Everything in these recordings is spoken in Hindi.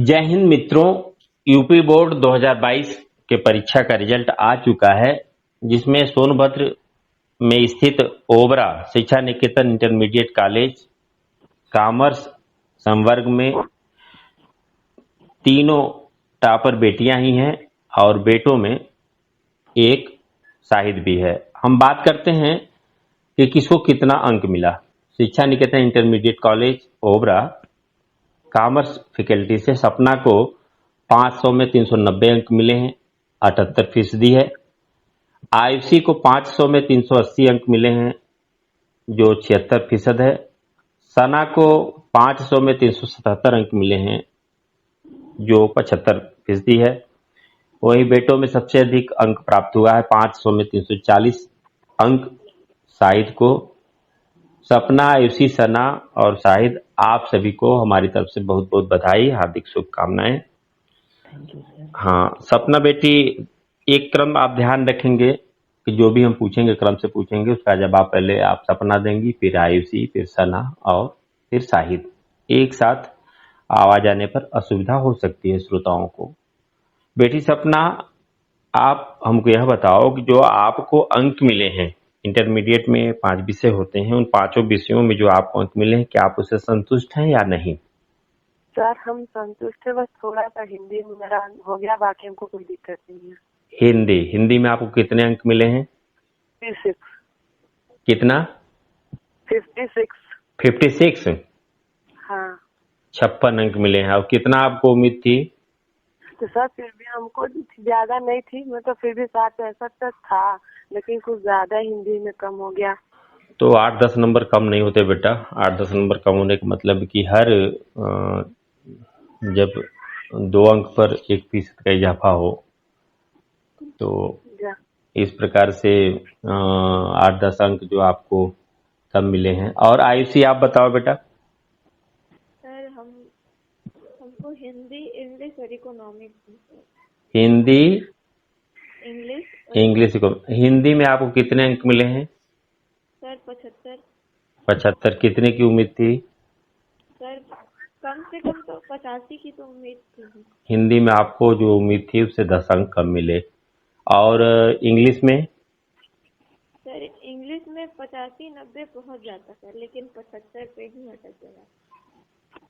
जय हिंद मित्रों। यूपी बोर्ड 2022 के परीक्षा का रिजल्ट आ चुका है, जिसमें सोनभद्र में स्थित ओबरा शिक्षा निकेतन इंटरमीडिएट कॉलेज कॉमर्स संवर्ग में तीनों टॉपर बेटियां ही हैं और बेटों में एक शाहिद भी है। हम बात करते हैं कि किसको कितना अंक मिला। Shiksha Niketan intermediate college Obra commerce faculty से सपना को 500 में 390 अंक मिले हैं, 78% है। आयुषी को 500 में 380 अंक मिले हैं, जो 76% है। सना को 500 में 377 अंक मिले हैं, जो 75% है। वहीं बेटों में सबसे अधिक अंक प्राप्त हुआ है, 500 में 340 अंक शाहिद को। सपना, आयुषी, सना और शाहिद, आप सभी को हमारी तरफ से बहुत बहुत बधाई, हार्दिक शुभकामनाएं। Thank you sir. हाँ सपना बेटी, एक क्रम आप ध्यान रखेंगे कि जो भी हम पूछेंगे क्रम से पूछेंगे, उसका जवाब पहले आप सपना देंगी, फिर आयुषी, फिर सना और फिर शाहिद। एक साथ आवाज आने पर असुविधा हो सकती है श्रोताओं को। बेटी सपना, आप हमको यह बताओ कि जो आपको अंक मिले हैं, इंटरमीडिएट में 5 विषय होते हैं, उन 5 विषयों में जो आपको अंक मिले हैं, क्या आप उससे संतुष्ट हैं या नहीं? सर हम संतुष्ट है, बस थोड़ा सा हिंदी में मेरा हो गया, बाकी हमको कोई दिक्कत नहीं है। हिंदी में आपको कितने अंक मिले हैं? 56। कितना? 56। 56? हाँ 56 अंक मिले हैं। और कितना आपको उम्मीद थी? तो सर फिर भी हमको ज्यादा नहीं थी, मतलब फिर भी 60-65 तक था, लेकिन कुछ ज्यादा हिंदी में कम हो गया। तो 8-10 नंबर कम नहीं होते बेटा। 8-10 नंबर कम होने का मतलब कि हर जब 2 अंक पर 1% का इजाफा हो, तो जा। इस प्रकार से 8-10 अंक जो आपको कम मिले हैं। और आयुषी, आप बताओ बेटा। सर हमको हिंदी, इंग्लिश और इकोनॉमिक्स। हिंदी, इंग्लिश को हिंदी में आपको कितने अंक मिले हैं? सर 75। 75। कितने की उम्मीद थी? सर कम से कम तो 85 की तो उम्मीद थी। हिंदी में आपको जो उम्मीद थी उससे 10 अंक कम मिले। और इंग्लिश में? सर इंग्लिश में 85-90 पहुंच जाता सर, लेकिन 75 पे ही अटक गया।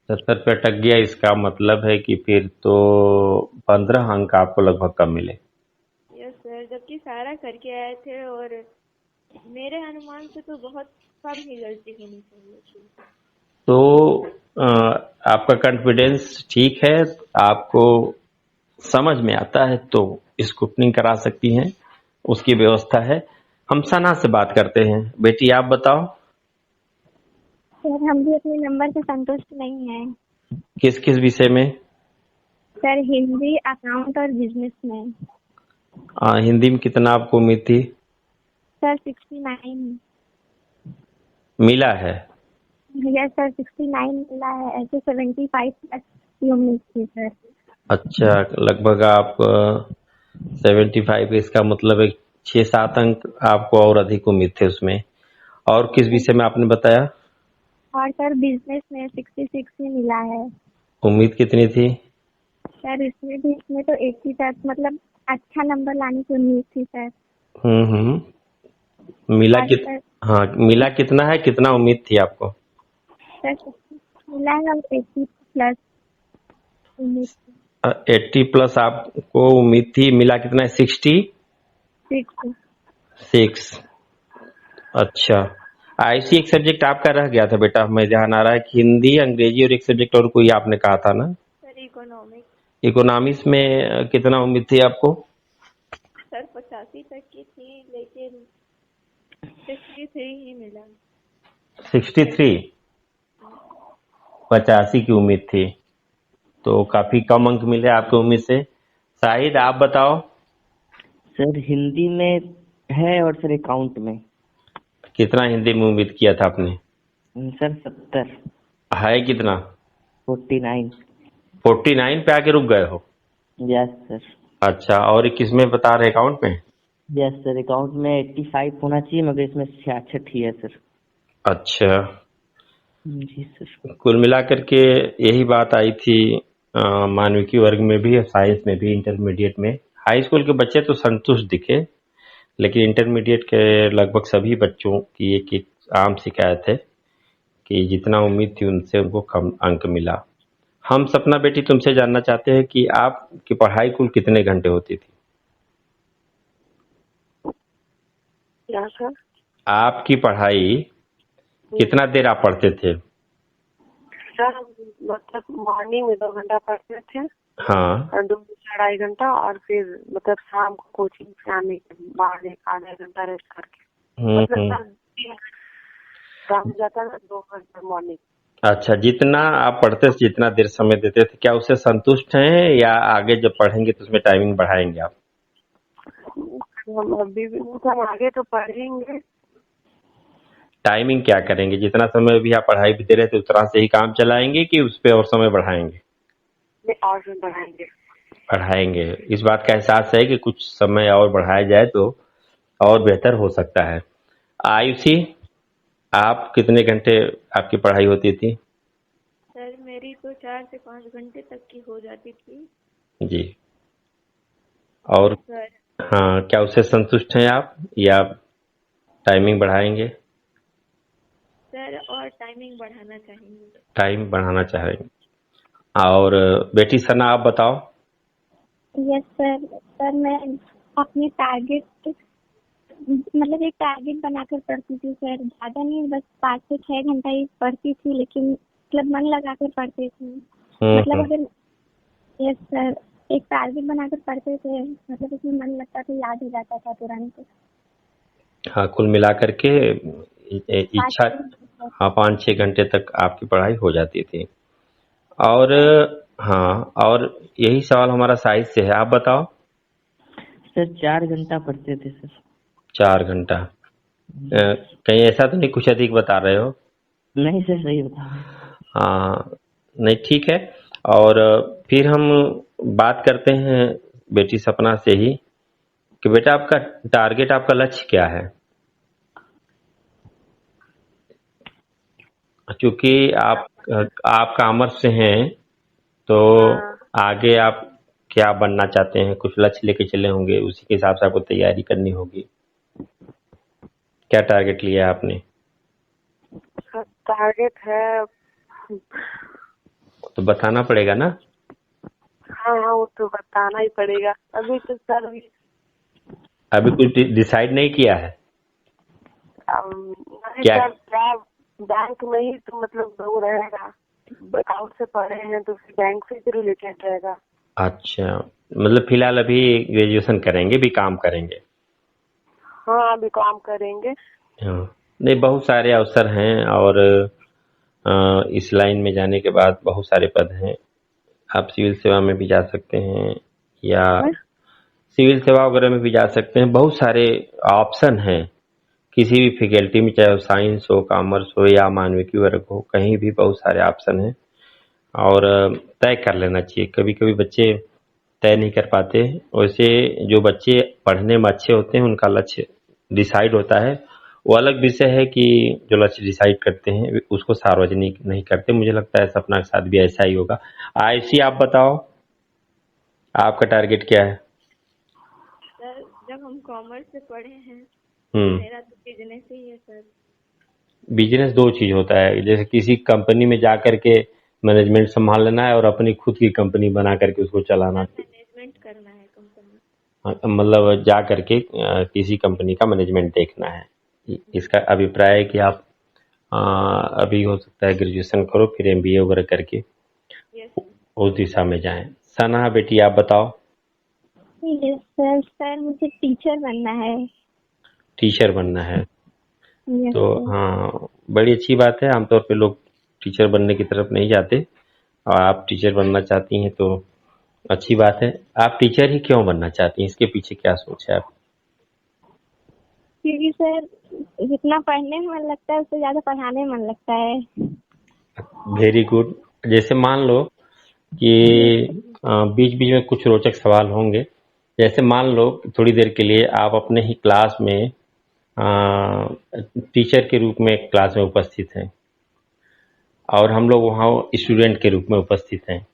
70 पे अटक गया, इसका मतलब है कि फिर तो 15 अंक आपको लगभग कम मिले। यस सर, जबकि सारा करके आए थे और मेरे अनुमान से तो बहुत कम ही गलती होनी चाहिए थी। तो आपका कॉन्फिडेंस ठीक है, आपको समझ में आता है तो स्क्रूटनिंग करा सकती हैं, उसकी व्यवस्था है। हम सना से बात करते हैं। बेटी आप बताओ। सर हम भी अपने नंबर से संतुष्ट नहीं हैं। किस किस विषय में? सर हिंदी, अकाउंट और बिजनेस में। हिंदी में कितना आपको उम्मीद थी? सर 69 मिला है? यस सर 69 मिला है, ऐसे 75 प्लस की उम्मीद थी सर। अच्छा, लगभग आप 75, इसका मतलब है 6-7 अंक आपको और अधिक उम्मीद थे उसमें। और किस विषय में आपने बताया? और सर बिजनेस में 66 ही मिला है। उम्मीद कितनी थी? सर इसमें तो 80 तक, मतलब अच्छा नंबर लाने की उम्मीद थी सर। मिला और सर हाँ, मिला कितना है, कितना उम्मीद थी आपको? सर मिला है और 80 प्लस उम्मीद थी। 80 प्लस आपको उम्मीद थी, मिला कितना है? 66। अच्छा, आईसी एक सब्जेक्ट आपका रह गया था बेटा, हमें ध्यान आ रहा है कि हिंदी, अंग्रेजी और एक सब्जेक्ट और कोई आपने कहा था ना? Sir economics. इकोनॉमिक्स में कितना उम्मीद थी आपको? सर 85 तक की थी, लेकिन 63 ही मिला। 63? 85 की उम्मीद थी, तो काफी कम अंक मिले आपको उम्मीद से। शाहिद आप बताओ। सर हिंदी में है और सर अकाउंट में। कितना हिंदी में उम्मीद किया था आपने? सर 70। है कितना? 49। 49 पे आके रुक गए हो? Yes sir. अच्छा, और किस में बता रहे, अकाउंट में? यस सर, अकाउंट में 85 होना चाहिए, मगर इसमें 66 ही है सर। अच्छा, जी सर। कुल मिलाकर के यही बात आई थी मानविकी वर्ग में भी और साइंस में भी, इंटरमीडिएट में। हाई स्कूल के बच्चे तो संतुष्ट दिखे, लेकिन इंटरमीडिएट के लगभग सभी बच्चों की एक आम शिकायत है कि जितना उम्मीद थी उनसे उनको कम अंक मिला। हम सपना बेटी तुमसे जानना चाहते हैं कि आपकी पढ़ाई कुल कितने घंटे होती थी? क्या सर? आपकी पढ़ाई कितना देर आप पढ़ते थे? सर मतलब मॉर्निंग में 2 घंटा पढ़ते थे हाँ। और 2 से 2.5 घंटा, और फिर मतलब शाम को कोचिंग से आने के बाद 1 आधा घंटा रेस्ट करके, मतलब सर 3 काम हो जाता था, 2 घंटा मॉर्निंग। अच्छा, जितना आप पढ़ते थे, जितना देर समय देते थे, क्या उससे संतुष्ट हैं या आगे जब पढ़ेंगे तो उसमें टाइमिंग बढ़ाएंगे आप? हम अभी भी हम आगे तो पढ़ेंगे। टाइमिंग क्या करेंगे? जितना समय भी आप पढ़ाई भी दे रहे थे उतना से ही काम चलाएंगे कि उस पर और समय बढ़ाएंगे? नहीं, और भी बढ़ाएंगे। बढ़ाएंगे। इस बात का एहसास है कि कुछ समय और बढ़ाया जाए तो और बेहतर हो सकता है। आयुषी, आप कितने घंटे आपकी पढ़ाई होती थी? सर मेरी तो 4 से 5 घंटे तक की हो जाती थी जी। और सर। हाँ, क्या उससे संतुष्ट हैं आप या टाइमिंग बढ़ाएंगे? सर और टाइमिंग बढ़ाना चाहेंगे। टाइम बढ़ाना चाहेंगे। और बेटी सना, आप बताओ। Yes sir. सर मैं अपने टारगेट मतलब एक टारगेट बनाकर पढ़ती थी सर, ज्यादा नहीं, बस 5 से 6 घंटा ही पढ़ती थी, लेकिन मतलब मन लगाकर पढ़ती थी। मतलब अगर यस सर, एक टारगेट बनाकर पढ़ते थे, मतलब उसमें मन लगता था, याद हो जाता था तुरंत। हाँ, कुल मिलाकर के पाँच इच्छा। छः घंटे सर। हाँ, 5-6 घंटे तक आपकी पढ़ाई हो जाती थी। और हाँ, और यही सवाल हमारा साहित्य से है, आप बताओ। सर 4 घंटा पढ़ते थे सर। 4 घंटा। कहीं ऐसा तो नहीं कुछ अधिक बता रहे हो? नहीं सर, सही बता रहे हैं। हाँ, नहीं ठीक है। और फिर हम बात करते हैं बेटी सपना से ही कि बेटा आपका टारगेट, आपका लक्ष्य क्या है? क्योंकि आप कॉमर्स से हैं तो हाँ आगे आप क्या बनना चाहते हैं? कुछ लक्ष्य लेके चले होंगे, उसी के हिसाब से आपको तैयारी करनी होगी। क्या टारगेट लिया है आपने? सर, टारगेट है। तो बताना पड़ेगा ना। हाँ हाँ, वो तो बताना ही पड़ेगा। अभी तो सर अभी कुछ डिसाइड नहीं किया है? नहीं क्या? सर, क्या बैंक में ही तो मतलब वो रहेगा। अकाउंट से पढ़े हैं तो फिर बैंक से रिलेटेड रहेगा। अच्छा, मतलब फिलहाल अभी ग्रेजुएशन करेंगे, भी काम करेंगे? हाँ, अभी काम करेंगे। हाँ, नहीं बहुत सारे अवसर हैं और इस लाइन में जाने के बाद बहुत सारे पद हैं। आप सिविल सेवा में भी जा सकते हैं या सिविल सेवा वगैरह में भी जा सकते हैं। बहुत सारे ऑप्शन हैं किसी भी फैकल्टी में, चाहे वो साइंस हो, कॉमर्स हो या मानविकी वर्ग हो, कहीं भी बहुत सारे ऑप्शन हैं। और तय कर लेना चाहिए। कभी कभी बच्चे तय नहीं कर पाते। वैसे जो बच्चे पढ़ने में अच्छे होते हैं उनका लक्ष्य डिसाइड होता है, वो अलग विषय है कि जो लक्ष्य डिसाइड करते हैं उसको सार्वजनिक नहीं करते। मुझे लगता है सपना के साथ भी ऐसा ही होगा। आयुषी, आप बताओ, आपका टारगेट क्या है? सर जब हम कॉमर्स से पढ़े हैं मेरा तो बिजनेस ही है सर। बिजनेस दो चीज होता है, जैसे किसी कंपनी में जा करके मैनेजमेंट संभाल लेना है और अपनी खुद की कंपनी बना करके उसको चलाना। सर मैनेजमेंट करना है कंपनी। हाँ, मतलब जा करके किसी कंपनी का मैनेजमेंट देखना है। इसका अभिप्राय है कि आप अभी हो सकता है ग्रेजुएशन करो, फिर एमबीए वगैरह करके यस सर। उस दिशा में जाएं। सना बेटी, आप बताओ। Yes sir. सर मुझे टीचर बनना है। टीचर बनना है यस तो सर। हाँ, बड़ी अच्छी बात है। आमतौर पे लोग टीचर बनने की तरफ नहीं जाते और आप टीचर बनना चाहती हैं तो अच्छी बात है। आप टीचर ही क्यों बनना चाहती हैं? इसके पीछे क्या सोच है आप? क्योंकि सर जितना पढ़ने में मन लगता है उससे ज्यादा पढ़ाने में मन लगता है। Very good. जैसे मान लो कि बीच बीच में कुछ रोचक सवाल होंगे। जैसे मान लो कि थोड़ी देर के लिए आप अपने ही क्लास में टीचर के रूप में क्लास में उपस्थित हैं और हम लोग वहाँ स्टूडेंट के रूप में उपस्थित हैं।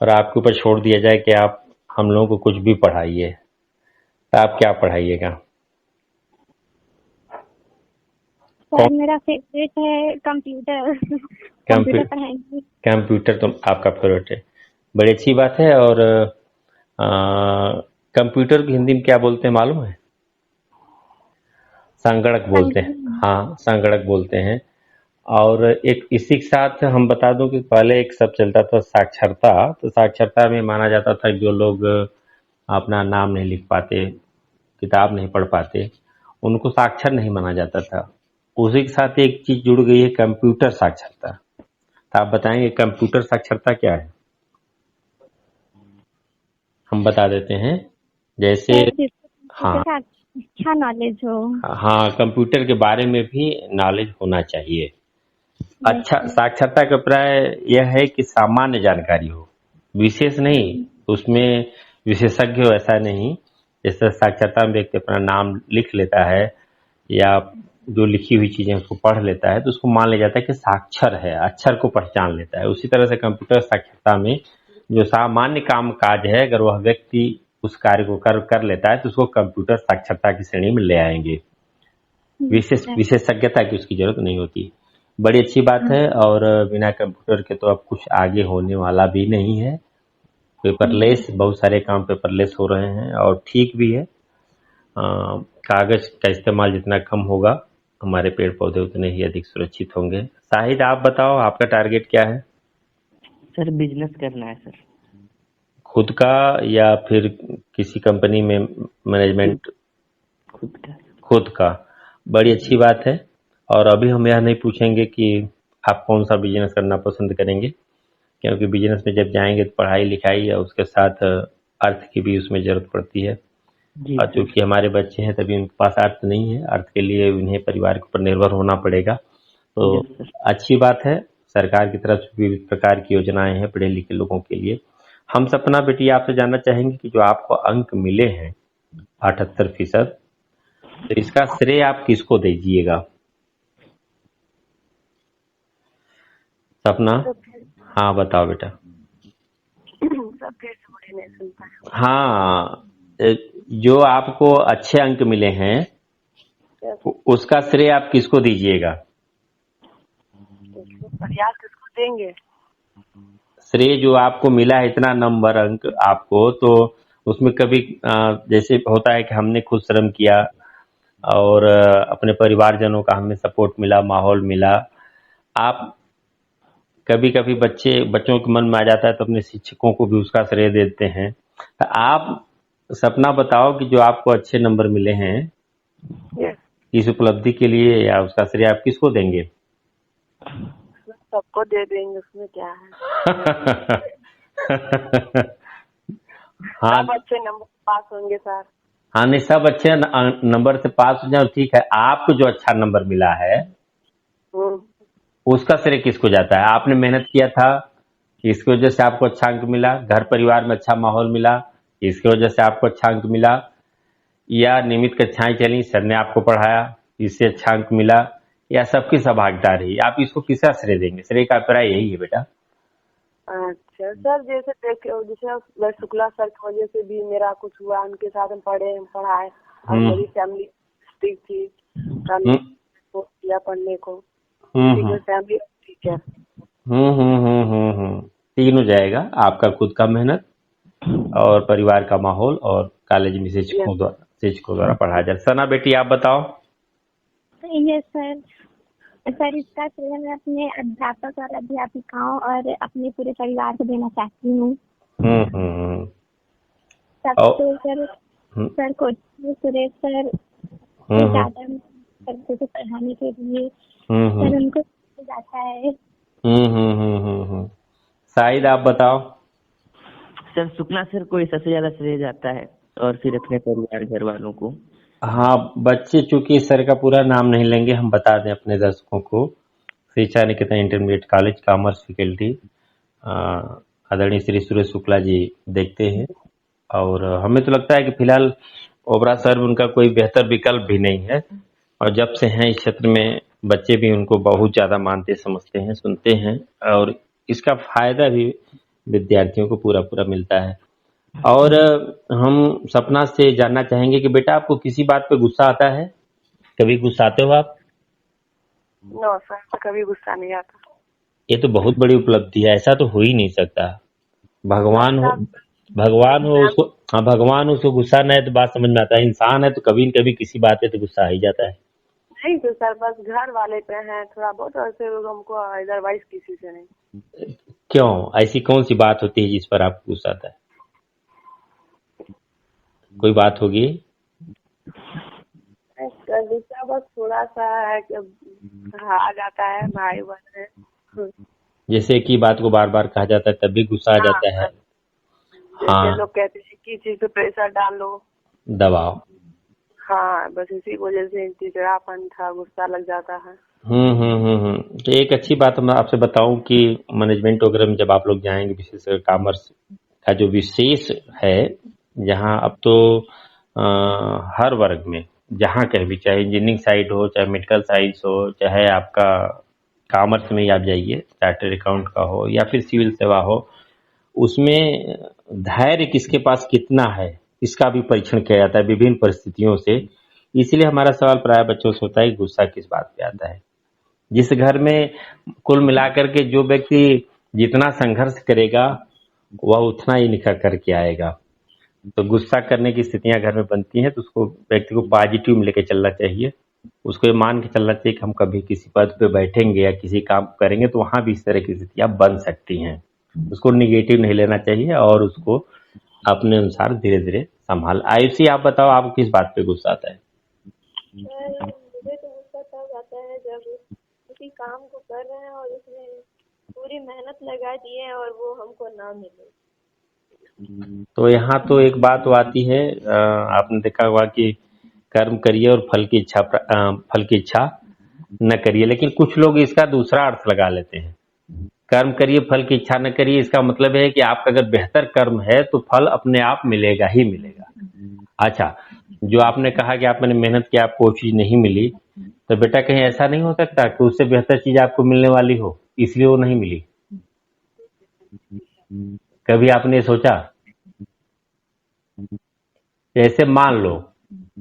और आपके ऊपर छोड़ दिया जाए कि आप हम लोगों को कुछ भी पढ़ाइए, तो आप क्या पढ़ाइएगा? सर मेरा फेवरेट है कंप्यूटर। कंप्यूटर पढ़ाएंगे। कंप्यूटर तो आपका फेवरेट है, बड़ी अच्छी बात है। और कंप्यूटर की हिंदी में क्या बोलते हैं मालूम है? संगणक बोलते हैं। हाँ, संगणक बोलते हैं। और एक इसी के साथ हम बता दूं कि पहले एक सब चलता था साक्षरता, तो साक्षरता में माना जाता था जो लोग अपना नाम नहीं लिख पाते, किताब नहीं पढ़ पाते, उनको साक्षर नहीं माना जाता था। उसी के साथ एक चीज जुड़ गई है, कंप्यूटर साक्षरता। तो आप बताएंगे कंप्यूटर साक्षरता क्या है? हम बता देते हैं। जैसे हाँ अच्छा नॉलेज हो। हाँ, कंप्यूटर के बारे में भी नॉलेज होना चाहिए। अच्छा, साक्षरता का प्राय यह है कि सामान्य जानकारी हो, विशेष नहीं, उसमें विशेषज्ञ हो ऐसा नहीं। जैसे साक्षरता में व्यक्ति अपना नाम लिख लेता है या जो लिखी हुई चीजें उसको पढ़ लेता है, तो उसको मान लिया जाता है कि साक्षर है, अक्षर को पहचान लेता है। उसी तरह से कंप्यूटर साक्षरता में जो सामान्य काम काज है, अगर वह व्यक्ति उस कार्य को कर लेता है तो उसको कंप्यूटर साक्षरता की श्रेणी में ले आएंगे। विशेषज्ञता की उसकी जरूरत नहीं होती। बड़ी अच्छी बात है। और बिना कंप्यूटर के तो अब कुछ आगे होने वाला भी नहीं है। पेपरलेस, बहुत सारे काम पेपरलेस हो रहे हैं और ठीक भी है। कागज का इस्तेमाल जितना कम होगा, हमारे पेड़ पौधे उतने ही अधिक सुरक्षित होंगे। शाहिद, आप बताओ आपका टारगेट क्या है? सर बिजनेस करना है सर। खुद का या फिर किसी कंपनी में मैनेजमेंट? खुद का। खुद का, बड़ी अच्छी बात है। और अभी हम यह नहीं पूछेंगे कि आप कौन सा बिजनेस करना पसंद करेंगे, क्योंकि बिजनेस में जब जाएंगे तो पढ़ाई लिखाई या उसके साथ अर्थ की भी उसमें जरूरत पड़ती है। और चूंकि हमारे बच्चे हैं तभी उनके पास अर्थ नहीं है, अर्थ के लिए उन्हें परिवार के ऊपर निर्भर होना पड़ेगा। तो अच्छी बात है, सरकार की तरफ से विविध प्रकार की योजनाएं हैं पढ़े लिखे लोगों के लिए। हम सपना बेटी आपसे जानना चाहेंगे कि जो आपको अंक मिले हैं 78%, तो इसका श्रेय आप किसको दीजिएगा? सपना, हाँ बताओ बेटा। सब फिर से मुझे नहीं सुनता है। हाँ, जो आपको अच्छे अंक मिले हैं उसका श्रेय आप किसको दीजिएगा? प्रयास किसको देंगे? श्रेय जो आपको मिला है इतना नंबर अंक आपको, तो उसमें कभी जैसे होता है कि हमने खुद श्रम किया और अपने परिवारजनों का हमें सपोर्ट मिला, माहौल मिला। आप कभी कभी बच्चों के मन में आ जाता है तो अपने शिक्षकों को भी उसका श्रेय देते हैं। तो आप सपना बताओ कि जो आपको अच्छे नंबर मिले हैं इस उपलब्धि के लिए, या उसका श्रेय आप किसको देंगे? सबको दे देंगे, उसमें क्या है। हाँ, सब अच्छे नंबर पास होंगे सर। हाँ नहीं, सब अच्छे नंबर से पास हो जाए ठीक है। आपको जो अच्छा नंबर मिला है उसका श्रेय किसको जाता है? आपने मेहनत किया था, इसकी वजह से आपको अच्छा अंक मिला, घर परिवार में अच्छा माहौल मिला, इसकी वजह से आपको अच्छा अंक मिला, या नियमित कक्षाएं चली, सर ने आपको पढ़ाया, इससे अच्छा अंक मिला, या सबकी सहभागिता रही? आप इसको किसका श्रेय देंगे? श्रेय का अभिप्राय यही है बेटा। अच्छा सर, जैसे जैसे शुक्ला सर की वजह से भी मेरा कुछ हुआ, उनके साथ हम पढ़ाए और मेरी फैमिली ठीक थी, किया पढ़ने को, फैमिली ठीक है। तीन हो जाएगा, आपका खुद का मेहनत और परिवार का माहौल और कॉलेज में शिक्षकों द्वारा पढ़ाया जाए। सना बेटी आप बताओ। Yes sir. सर इसका श्रेय मैं अपने अध्यापक और अध्यापिकाओं और अपने पूरे परिवार को देना चाहती हूँ। सबसे सर को सुरेश सर ज्यादा करते थे पढ़ाने के लिए, सर उनको जाता है। शाहिद आप बताओ। सर शुक्ला सर को सबसे ज्यादा श्रेय जाता है और फिर अपने परिवार घर वालों को। हाँ, बच्चे चूंकि सर का पूरा नाम नहीं लेंगे, हम बता दें अपने दर्शकों को। शिक्षा Niketan intermediate college commerce faculty आदरणीय श्री सुरेश शुक्ला जी देखते हैं, और हमें तो लगता है कि फिलहाल ओबरा सर उनका कोई बेहतर विकल्प भी नहीं है। और जब से हैं इस क्षेत्र में, बच्चे भी उनको बहुत ज्यादा मानते समझते हैं, सुनते हैं, और इसका फायदा भी विद्यार्थियों को पूरा पूरा मिलता है। और हम सपना से जानना चाहेंगे कि बेटा आपको किसी बात पे गुस्सा आता है? कभी गुस्साते हो आप? नो सर, कभी गुस्सा नहीं आता। ये तो बहुत बड़ी उपलब्धि है, ऐसा तो हो ही नहीं सकता। भगवान हो, भगवान हो उसको, हाँ भगवान हो उसको गुस्सा न है तो बात समझ में आता है। इंसान है तो कभी न कभी किसी बात पे तो गुस्सा आ ही जाता है। नहीं तो सर, बस घर वाले पे है थोड़ा बहुत, ऐसे हमको अदरवाइज किसी से नहीं। क्यों, ऐसी कौन सी बात होती है जिस पर आपको गुस्सा आता है? कोई बात होगी? गुस्सा बस थोड़ा सा है कि आ जाता है, भाई बहन है। जैसे कि बात को बार बार कहा जाता है तब भी गुस्सा आ हाँ, जाता है। जैसे हाँ, लोग कहते हैं कि चीज पे प्रेशर डाल लो। दबाव। हाँ, बस इसी वजह से चिड़चिड़ापन था, गुस्सा लग जाता है। तो एक अच्छी बात मैं आपसे बताऊं कि मैनेजमेंट वगैरह में जब आप लोग जाएंगे, विशेषकर कॉमर्स का जो विशेष है, जहां अब तो हर वर्ग में जहां कहीं भी, चाहे इंजीनियरिंग साइड हो, चाहे मेडिकल साइंस हो, चाहे आपका कॉमर्स में ही आप जाइए, चार्टर्ड अकाउंट का हो या फिर सिविल सेवा हो, उसमें धैर्य किसके पास कितना है इसका भी परीक्षण किया जाता है विभिन्न परिस्थितियों से। इसलिए हमारा सवाल प्राय बच्चों से होता है कि गुस्सा किस बात पे आता है। जिस घर में कुल मिलाकर के जो व्यक्ति जितना संघर्ष करेगा वह उतना ही निखर करके आएगा। तो गुस्सा करने की स्थितियां घर में बनती हैं तो उसको, व्यक्ति को पॉजिटिव में लेके चलना चाहिए। उसको ये मान के चलना चाहिए कि हम कभी किसी पद पे बैठेंगे या किसी काम करेंगे तो वहां भी इस तरह की स्थितियां बन सकती हैं। उसको निगेटिव नहीं लेना चाहिए और उसको अपने अनुसार धीरे धीरे संभाल। आयुषी आप बताओ, आपको किस बात पे गुस्सा आता है? सर मुझे तो गुस्सा तब आता है जब किसी काम को कर रहे हैं और उसमें पूरी मेहनत लगा दी है और वो हमको ना मिले। तो यहाँ तो एक बात तो आती है, आपने देखा होगा कि कर्म करिए और फल की इच्छा न करिए, लेकिन कुछ लोग इसका दूसरा अर्थ लगा लेते हैं। कर्म करिए फल की इच्छा न करिए, इसका मतलब है कि आपका अगर बेहतर कर्म है तो फल अपने आप मिलेगा ही मिलेगा। अच्छा, जो आपने कहा कि आपने मेहनत की, आपको वो चीज नहीं मिली, तो बेटा कहीं ऐसा नहीं हो सकता कि उससे बेहतर चीज आपको मिलने वाली हो इसलिए वो नहीं मिली? कभी आपने सोचा? जैसे मान लो,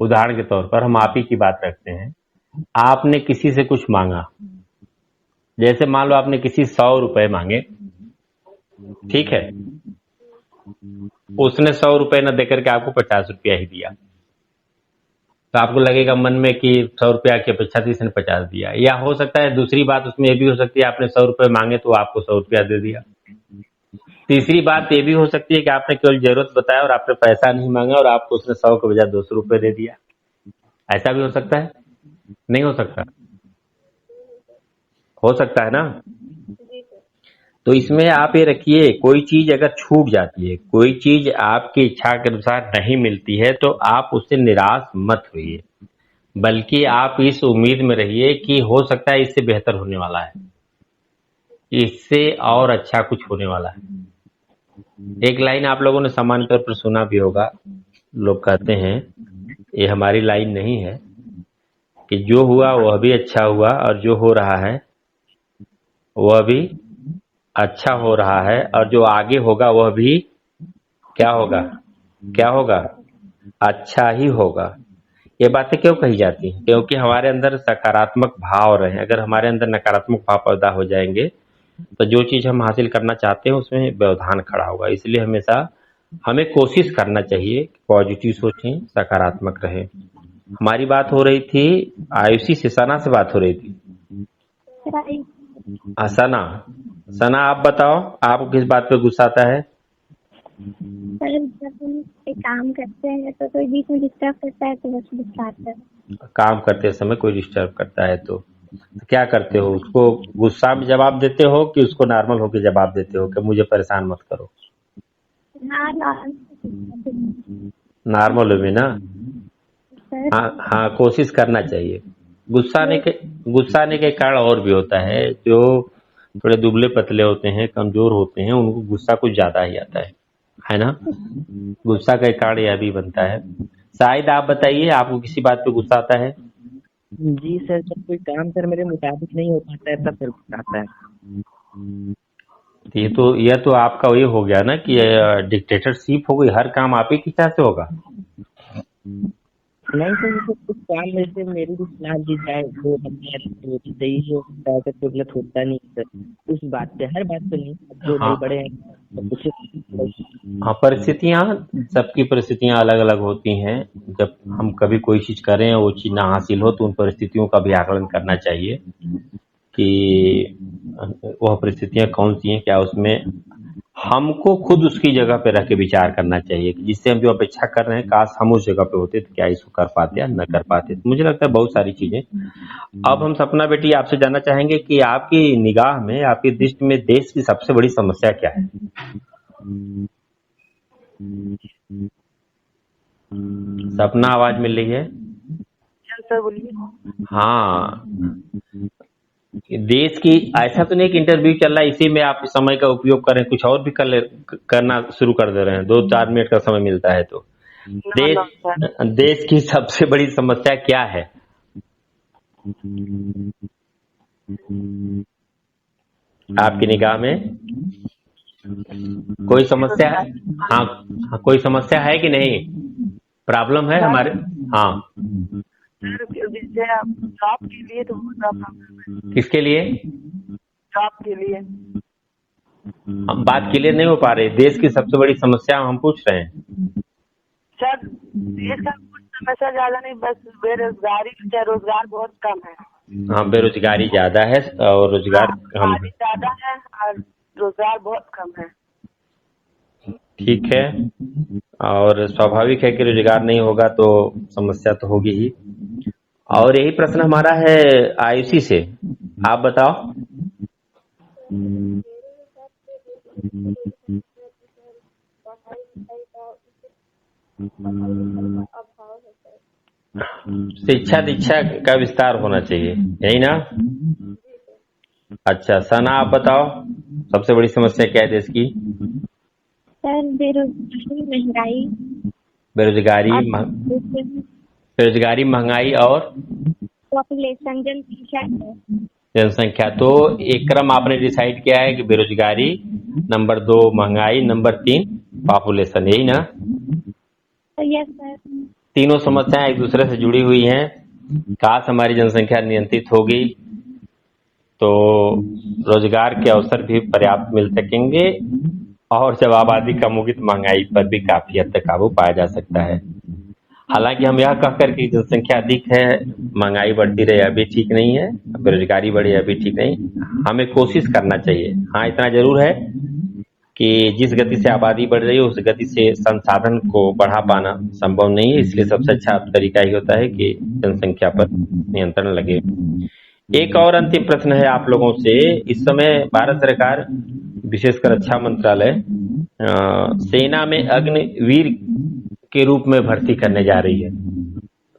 उदाहरण के तौर पर हम आप ही की बात रखते हैं, आपने किसी से कुछ मांगा, जैसे मान लो आपने किसी 100 रुपए मांगे, ठीक है, उसने 100 रुपए न देकर के आपको 50 रुपया ही दिया, तो आपको लगेगा मन में कि 100 रुपया की अपेक्षा थी, इसने 50 दिया। या हो सकता है दूसरी बात उसमें ये भी हो सकती है, आपने 100 रुपए मांगे तो आपको 100 रुपया दे दिया। तीसरी बात ये भी हो सकती है कि आपने केवल जरूरत बताया और आपने पैसा नहीं मांगा और आपको उसने 100 के बजाय 200 रुपए दे दिया। ऐसा भी हो सकता है? नहीं हो सकता? हो सकता है ना? जी सर। तो इसमें आप ये रखिए, कोई चीज अगर छूट जाती है, कोई चीज आपकी इच्छा के अनुसार नहीं मिलती है तो आप उससे निराश मत होइए, बल्कि आप इस उम्मीद में रहिए कि हो सकता है इससे बेहतर होने वाला है, इससे और अच्छा कुछ होने वाला है। एक लाइन आप लोगों ने सामान्य तौर पर सुना भी होगा, लोग कहते हैं, ये हमारी लाइन नहीं है, कि जो हुआ वह भी अच्छा हुआ और जो हो रहा है वह भी अच्छा हो रहा है और जो आगे होगा वह भी क्या होगा? क्या होगा? अच्छा ही होगा। ये बातें क्यों कही जाती हैं? क्योंकि हमारे अंदर सकारात्मक भाव रहे। अगर हमारे अंदर नकारात्मक भाव पैदा हो जाएंगे तो जो चीज हम हासिल करना चाहते हैं उसमें व्यवधान खड़ा होगा। इसलिए हमेशा हमें कोशिश करना चाहिए, पॉजिटिव सोचें, सकारात्मक रहें। हमारी बात हो रही थी आयुषी से, सना से बात हो रही थी। सना, सना आप बताओ, आपको किस बात पे गुस्सा आता है? सर जब हम एक काम करते हैं तो कोई बीच में डिस्टर्ब करता है तो बस गुस्सा आता है। काम करते समय कोई डिस्टर्ब करता है तो क्या करते हो? उसको गुस्सा में जवाब देते हो कि उसको नॉर्मल होकर जवाब देते हो कि मुझे परेशान मत करो? हाँ नॉर्मल वे ना? सर। हाँ हाँ, कोशिश करना चाहिए। गुस्सा आने के कारण और भी होता है, जो थोड़े दुबले पतले होते हैं, कमजोर होते हैं, उनको गुस्सा कुछ ज्यादा ही आता है ना? गुस्सा का एक कारण यह भी बनता है। शायद आप बताइए, आपको किसी बात पे गुस्सा आता है? जी सर, जब कोई काम सर मेरे मुताबिक नहीं हो पाता है तब सर गुस्सा आता है। तो यह तो आपका वही हो गया ना कि डिक्टेटरशिप हो गई, हर काम आप ही की इच्छा से होगा। नहीं सर, जैसे कुछ काम में से मेरी भी सलाह ली जाए तो हमें सही हो सकता है सर, कोई गलत होता नहीं सर। उस बात पे, हर बात पे नहीं, अब जो हाँ नहीं बड़े हैं तो कुछ। हाँ, परिस्थितियाँ, सबकी परिस्थितियाँ अलग अलग होती हैं। जब हम कभी कोई चीज करें और वो चीज ना हासिल हो तो उन परिस्थितियों का भी आकलन करना चाहिए कि वह परिस्थितियाँ कौन सी हैं, क्या उसमें हमको खुद उसकी जगह पे रह के विचार करना चाहिए कि जिससे हम जो अपेक्षा कर रहे हैं, काश हम उस जगह पे होते तो क्या इसको कर पाते या न कर पाते। तो मुझे लगता है बहुत सारी चीजें। अब हम सपना बेटी आपसे जानना चाहेंगे कि आपकी निगाह में, आपकी दृष्टि में देश की सबसे बड़ी समस्या क्या है? सपना, आवाज मिल रही है? सर बोलिए। हाँ, देश की, ऐसा तो नहीं कि इंटरव्यू चल रहा है इसी में आप समय का उपयोग करें, कुछ और भी करना शुरू कर दे रहे हैं, 2-4 मिनट का समय मिलता है तो। No no sir. देश की सबसे बड़ी समस्या क्या है आपकी निगाह में? कोई समस्या है? हाँ हाँ, कोई समस्या है कि नहीं? प्रॉब्लम है हमारे? हाँ, जैसे आप जॉब के लिए तो बहुत प्रॉब्लम है। किसके लिए? जॉब के लिए। हम बात क्लियर नहीं हो पा रही। देश की सबसे बड़ी समस्या हम पूछ रहे हैं। सर देश का कुछ समस्या ज्यादा नहीं, बस बेरोजगारी, रोजगार बहुत कम है। हाँ, बेरोजगारी ज्यादा है और रोजगार कम आबादी है। ज्यादा है और रोजगार बहुत कम है। ठीक है, और स्वाभाविक है कि रोजगार नहीं होगा तो समस्या तो होगी ही। और यही प्रश्न हमारा है आयुषी से। आप बताओ। मेरे हिसाब से पढ़ाई लिखाई का अभाव है सर। शिक्षा दीक्षा का विस्तार होना चाहिए, यही ना? अच्छा, सना आप बताओ, सबसे बड़ी समस्या क्या है देश की? सर बेरोजगारी, महंगाई बेरोजगारी, और बेरोजगारी, महंगाई और पॉपुलेशन, जनसंख्या है। जनसंख्या। तो एक क्रम आपने डिसाइड किया है कि बेरोजगारी, नंबर 2 महंगाई, नंबर 3 पॉपुलेशन, यही ना? Yes sir. तीनों समस्याएं एक दूसरे से जुड़ी हुई हैं। काश हमारी जनसंख्या नियंत्रित होगी तो रोजगार के अवसर भी पर्याप्त मिल सकेंगे, और जब आबादी कम होगी तो महंगाई पर भी काफी हद तक काबू पाया जा सकता है। हालांकि हम यह कहकर कि जनसंख्या अधिक है, महंगाई बढ़ती रहे, अभी ठीक नहीं है, बेरोजगारी बढ़े, अभी ठीक नहीं। हमें कोशिश करना चाहिए। हाँ, इतना जरूर है कि जिस गति से आबादी बढ़ रही है उस गति से संसाधन को बढ़ा पाना संभव नहीं है, इसलिए सबसे अच्छा तरीका ही होता है कि जनसंख्या पर नियंत्रण लगे। एक और अंतिम प्रश्न है आप लोगों से। इस समय भारत सरकार, विशेषकर रक्षा मंत्रालय, सेना में अग्निवीर के रूप में भर्ती करने जा रही है।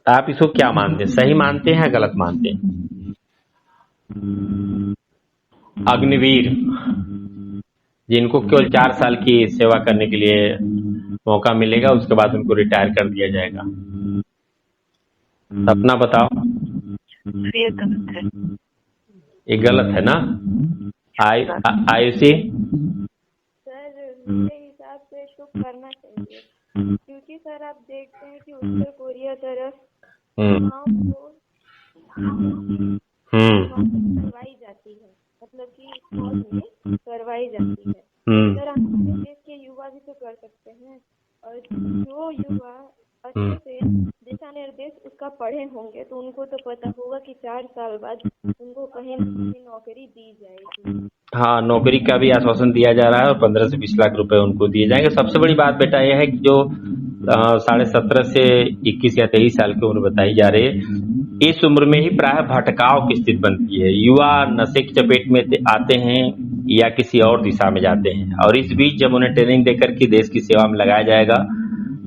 आप इसको क्या मानते हैं, सही मानते हैं या गलत मानते हैं? अग्निवीर, जिनको केवल 4 साल की सेवा करने के लिए मौका मिलेगा, उसके बाद उनको रिटायर कर दिया जाएगा। सपना बताओ। ये गलत है। ये गलत है ना? आयुषी? सर मेरे हिसाब से इसको करना चाहिए, क्योंकि सर आप देखते हैं कि उत्तर कोरिया तरफ माओ को करवाई जाती है, मतलब कि फौज में करवाई जाती है। सर हमारे देश के युवा भी तो कर सकते हैं, और जो युवा अच्छे से दिशा निर्देश उसका पढ़े होंगे तो उनको तो पता होगा कि 4 साल बाद उनको कहीं न कहीं नौकरी दी जाएगी। हाँ, नौकरी का भी आश्वासन दिया जा रहा है और 15 से 20 लाख रुपए उनको दिए जाएंगे। सबसे बड़ी बात बेटा यह है कि जो 17.5 से 21 या 23 साल की उम्र बताई जा रही है, इस उम्र में ही प्राय भटकाव की स्थिति बनती है। युवा नशे की चपेट में आते हैं या किसी और दिशा में जाते हैं, और इस बीच जब उन्हें ट्रेनिंग देकर के देश की सेवा में लगाया जाएगा,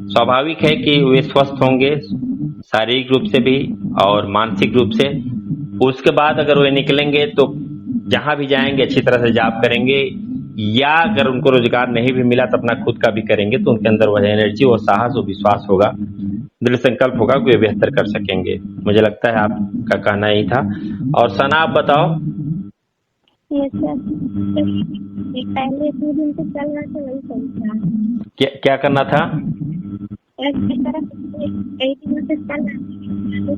स्वाभाविक है कि वे स्वस्थ होंगे, शारीरिक रूप से भी और मानसिक रूप से। उसके बाद अगर वे निकलेंगे तो जहां भी जाएंगे अच्छी तरह से जॉब करेंगे, या अगर उनको रोजगार नहीं भी मिला तो अपना खुद का भी करेंगे, तो उनके अंदर वह एनर्जी, वो साहस, वो विश्वास होगा, दृढ़ संकल्प होगा कि वे बेहतर कर सकेंगे। मुझे लगता है आपका कहना यही था। और सना आप बताओ। Yes sir. पहले 2 दिन से चल रहा था वही सही था। क्या करना था? एक तरफ 1 दिनों से चल रहा था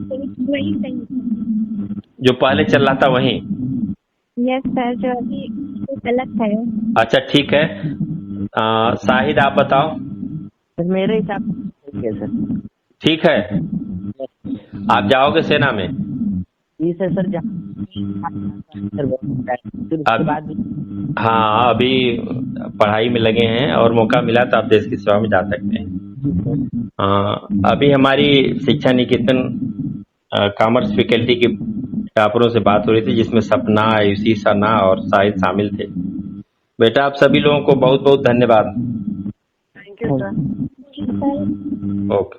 वही सही था। जो पहले चल रहा था वही? यस सर, जो अभी गलत है। अच्छा ठीक है। शाहिद आप बताओ। सर मेरे हिसाब से ठीक है सर। ठीक है, आप जाओगे सेना में? जी सर। सर फिर उसके अब बाद हाँ, अभी पढ़ाई में लगे हैं और मौका मिला तो आप देश की सेवा में जा सकते हैं। अभी हमारी शिक्षा निकेतन कॉमर्स फैकल्टी के टॉपरों से बात हो रही थी, जिसमें सपना, आयुषी, सना और शाहिद शामिल थे। बेटा आप सभी लोगों को बहुत बहुत धन्यवाद। Thank you sir. ओके।